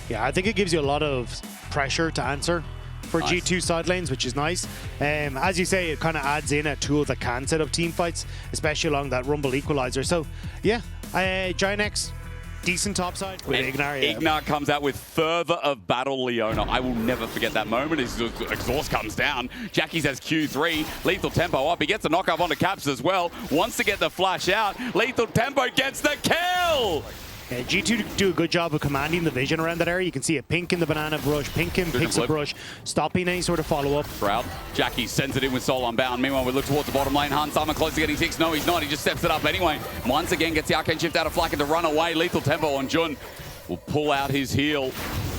Yeah, I think it gives you a lot of pressure to answer for G2 side lanes, which is nice. As you say, it kind of adds in a tool that can set up team fights, especially along that Rumble equalizer. So, yeah, GiantX, decent topside with Ignar. Yeah. Ignar comes out with Fervor of Battle Leona. I will never forget that moment. His exhaust comes down. Jackie's has Q3. Lethal Tempo up. He gets a knockoff onto Caps as well. Wants to get the flash out. Lethal Tempo gets the kill! Yeah, G2 do a good job of commanding the vision around that area. You can see a pink in the banana brush, pink in pixel brush, stopping any sort of follow-up. Proud. Jackie sends it in with Soul Unbound. Meanwhile, we look towards the bottom lane. Hansama close to getting 6. No, he's not. He just steps it up anyway. Once again, gets the Arcane Shift out of Flacken to run away. Lethal Tempo on Jun will pull out his heal.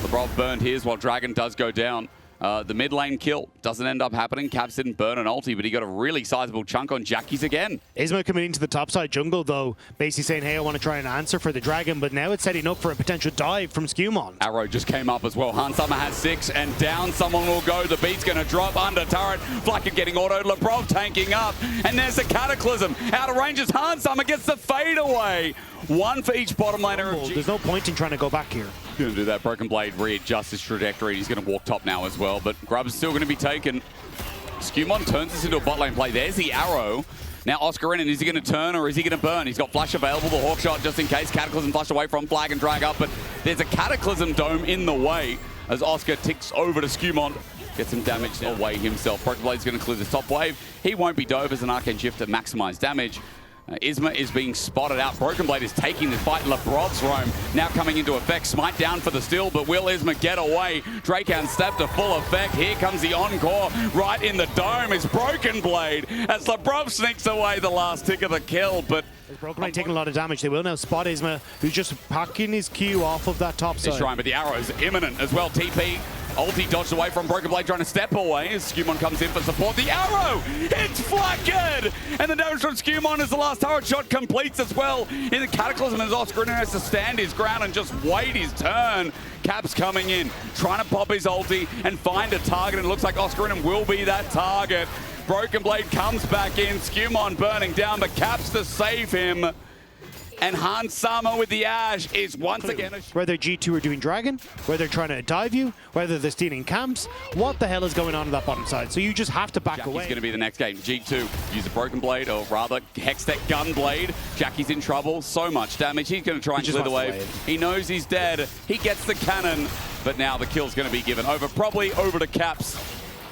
LeBron burned his while Dragon does go down. The mid lane kill doesn't end up happening. Caps didn't burn an ulti, but he got a really sizable chunk on Jackie's again. EMEA coming into the topside jungle, though, basically saying, hey, I want to try and answer for the Dragon, but now it's setting up for a potential dive from Skewmon. Arrow just came up as well. Hansama has 6, and down someone will go. The beat's going to drop under turret. Flacker getting autoed. Lebrov tanking up, and there's a Cataclysm. Out of range as Hansama gets the fade away. 1 for each bottom laner. There's no point in trying to go back here. Going to do that. Broken Blade readjusts his trajectory. He's going to walk top now as well, but Grub's still going to be taken. Skewmon turns this into a bot lane play. There's the arrow. Now Oscar in, is he going to turn or is he going to burn? He's got flash available, the Hawk Shot just in case. Cataclysm flashed away from Flag and drag up, but there's a Cataclysm dome in the way as Oscar ticks over to Skewmon. Gets some damage away himself. Broken Blade's going to clear the top wave. He won't be dove as an Arcane Shift to maximize damage. EMEA is being spotted out. Broken Blade is taking this fight. Lebrov's roam now coming into effect. Smite down for the steal, but will EMEA get away? Drakehound step to full effect. Here comes the encore right in the dome. It's Broken Blade as Lebrov sneaks away the last tick of the kill, but Broken Blade taking a lot of damage. They will now spot EMEA, who's just packing his Q off of that top side. He's trying, but the arrow's imminent as well. TP. Ulti dodged away from Broken Blade, trying to step away as Skewmon comes in for support. The arrow hits Flacked! And the damage from Skewmon as the last turret shot completes as well. In the Cataclysm as Oscar has to stand his ground and just wait his turn. Caps coming in, trying to pop his ulti and find a target. And it looks like Oscar will be that target. Broken Blade comes back in, Skewmon burning down, but Caps to save him. And Hansama with the Ash is once again... Whether G2 are doing Dragon, whether they're trying to dive you, whether they're stealing camps, what the hell is going on that bottom side? So you just have to back away. Jackie's going to be the next game. G2 use a Broken Blade, or rather Hextech Gun Blade. Jackie's in trouble. So much damage. He's going to try and clear the wave. He knows he's dead. He gets the cannon, but now the kill's going to be given over, probably over to Caps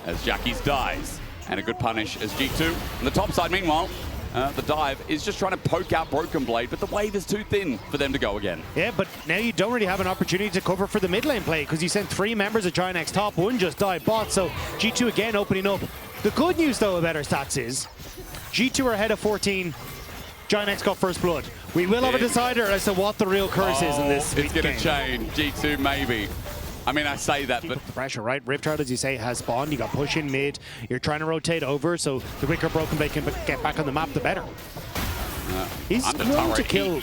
as Jackie's dies. And a good punish as G2. On the top side, meanwhile, the dive is just trying to poke out Broken Blade, but the wave is too thin for them to go again. Yeah, but now you don't really have an opportunity to cover for the mid lane play because you sent 3 members of GiantX top, 1 just died bot, so G2 again opening up. The good news though about our stats is G2 are ahead of 14, GiantX got first blood. We will have a decider as to what the real curse is in this It's going to change. G2 maybe. I mean, I say that, but... The pressure, right? Riptide, as you say, has spawned. You got push in mid. You're trying to rotate over, so the quicker Broken Blade can get back on the map, the better. He's going to kill.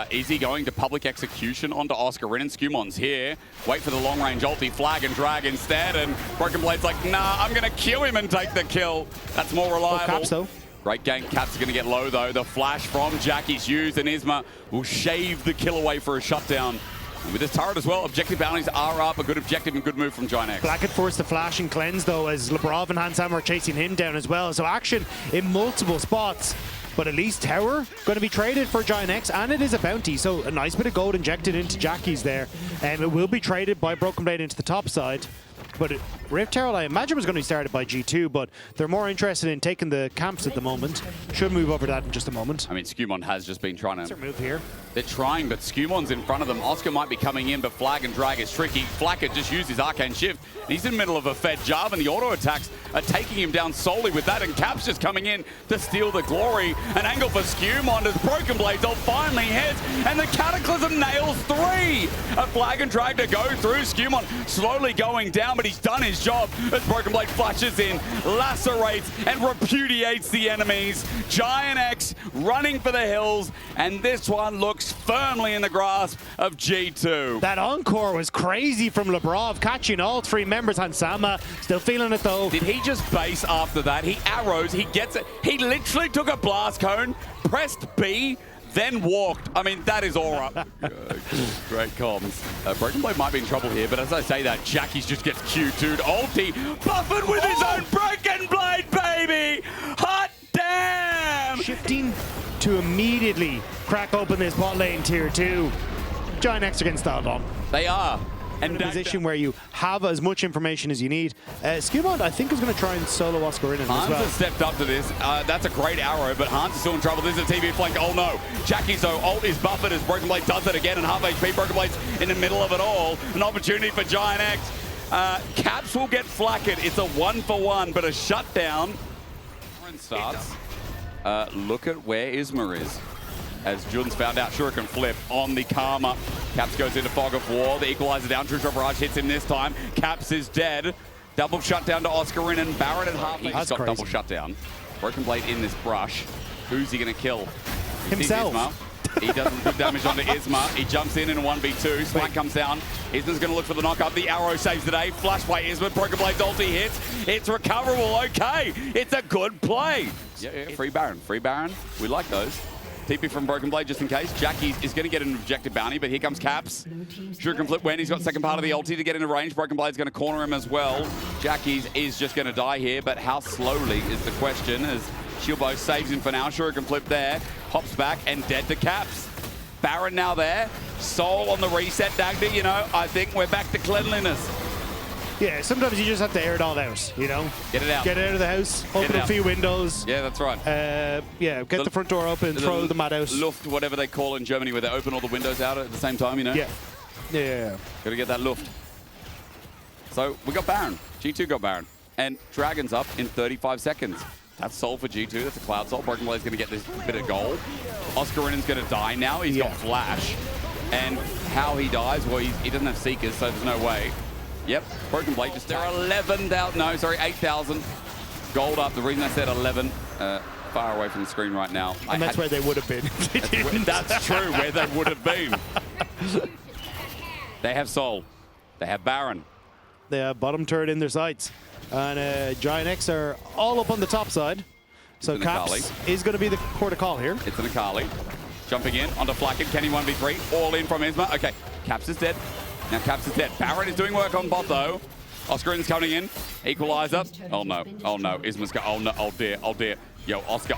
Is he going to public execution onto Oscar Rin? And Skewmon's here. Wait for the long-range ulti, Flag and drag instead, and Broken Blade's like, nah, I'm going to kill him and take the kill. That's more reliable. Caps, though. Great game. Caps are going to get low, though. The flash from Jackie's used, and EMEA will shave the kill away for a shutdown. And with this turret as well, objective bounties are up. A good objective and good move from GiantX. Blackett forced the flash and cleanse, though, as Lebrov and Hansama are chasing him down as well. So action in multiple spots. But at least tower going to be traded for GiantX, and it is a bounty. So a nice bit of gold injected into Jackie's there. And it will be traded by Broken Blade into the top side. But Rift Herald, I imagine, was going to be started by G2, but they're more interested in taking the camps at the moment. Should move over to that in just a moment. I mean, Skewmon has just been trying to... move here. They're trying, but Skewmon's in front of them. Oscar might be coming in, but Flag and drag is tricky. Flacker just used his Arcane Shift. He's in the middle of a Fed Jarvan, and the auto attacks are taking him down solely with that, and Caps just coming in to steal the glory. An angle for Skewmon as Broken Blade ult finally hits, and the Cataclysm nails 3. A Flag and drag to go through. Skewmon slowly going down, but he's done his job as Broken Blade flashes in, lacerates, and repudiates the enemies. GiantX running for the hills, and this one looks firmly in the grasp of G2. That encore was crazy from Lebrov, catching all 3 members. Hansama still feeling it though. Did he just base after that? He arrows, he gets it. He literally took a blast cone, pressed B, then walked. I mean, that is all right. Great comms. Broken Blade might be in trouble here, but as I say that, Jackie's just gets Q2'd. Ulti, buffered with his own Broken Blade, baby! Hot damn! Shifting to immediately crack open this bot lane tier 2. GiantX are getting styled on. They are. In a position where you have as much information as you need. Skirmish, I think, is going to try and solo Oscar in as Hans well. has stepped up to this. That's a great arrow, but Hans is still in trouble. This is a TV flank. Oh no. Jackie, so ult is buffered as Broken Blade does it again, and half HP. Broken Blade's in the middle of it all. An opportunity for GiantX. Caps will get flacked. It's a 1-for-1, but a shutdown. Starts. Look at where Isma is. As Jun's found out, Shuriken flip on the Karma. Caps goes into Fog of War. The equalizer down. True Shot Barrage hits him this time. Caps is dead. Double shutdown to Oscar and Barrett at half. He's got double shutdown. Broken Blade in this brush. Who's he going to kill? Himself. He doesn't put damage onto Isma. He jumps in a 1v2. Spike comes down. Isma's going to look for the knock-up. The arrow saves the day. Flash by Isma. Broken Blade's ulti hits. It's recoverable. Okay. It's a good play. Yeah, free Baron. Free Baron. We like those. TP from Broken Blade just in case. Jackie is going to get an objective bounty, but here comes Caps. Shuriken flip when he's got second part of the ulti to get into range. Broken Blade's going to corner him as well. Jackie is just going to die here, but how slowly is the question as Shilbo saves him for now. Shuriken flip there. Hops back and dead to Caps. Baron now there. Soul on the reset. Dagda, you know, I think we're back to cleanliness. Yeah, sometimes you just have to air it all out, you know? Get it out. Get it out of the house, open a few windows. Yeah, that's right. Yeah, get the front door open, throw the mat out. Luft, whatever they call in Germany, where they open all the windows out at the same time, you know? Yeah. Yeah. Gotta get that Luft. So, we got Baron. G2 got Baron. And Dragon's up in 35 seconds. That's Soul for G2. That's a Cloud Soul. Broken Blade's gonna get this bit of gold. Oscarinen's gonna die now. He's got Flash. And how he dies, well, he doesn't have Seekers, so there's no way. Yep, Broken Blade just there are 11,000, no, sorry, 8,000 gold up. The reason I said 11, far away from the screen right now. And that's where they would have been. That's true, where they would have been. They have Soul. They have Baron. They have bottom turret in their sights. And GiantX are all up on the top side. So Caps is going to be the port of call here. It's an Akali. Jumping in onto Flacken. Kenny 1v3. All in from Isma. Okay, Caps is dead. Now Caps is dead. Barrett is doing work on bot though. Oscarin's coming in. Equalizer. Oh no. Oh no. Isma's got. Oh no. Oh dear. Oh dear. Yo, Oscar.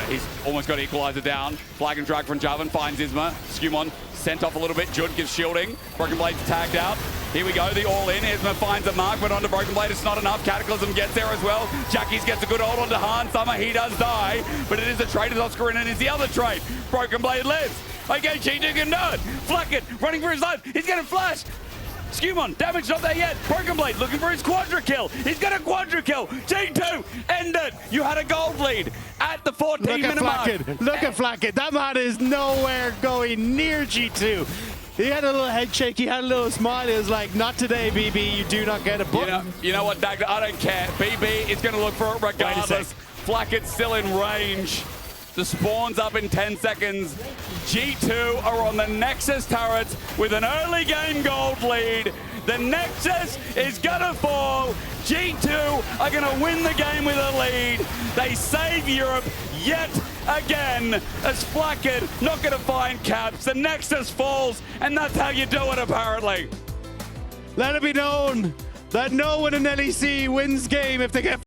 He's almost got Equalizer down. Flag and drag from Jarvan finds Isma. Skewmon sent off a little bit. Jud gives shielding. Broken Blade's tagged out. Here we go. The all-in. Isma finds a mark, but onto Broken Blade. It's not enough. Cataclysm gets there as well. Jackie's gets a good hold onto Han. Summer, he does die, but it is a trade as Oscarinen is the other trade. Broken Blade lives. Okay, G2 can do it. Flacken running for his life. He's going to flash. Skewmon, damage not there yet. Broken Blade looking for his quadra kill. He's got a quadra kill. G2, end it. You had a gold lead at the 14-minute mark. Look at Flacken. That man is nowhere going near G2. He had a little head shake. He had a little smile. He was like, not today, BB. You do not get a book. You know what, Dagda? I don't care. BB is going to look for it regardless. Flacken's still in range. The spawn's up in 10 seconds. G2 are on the Nexus turrets with an early game gold lead. The Nexus is gonna fall. G2 are gonna win the game with a lead. They save Europe yet again as Flacken not gonna find Caps. The Nexus falls, and that's how you do it apparently. Let it be known that no one in LEC wins game if they get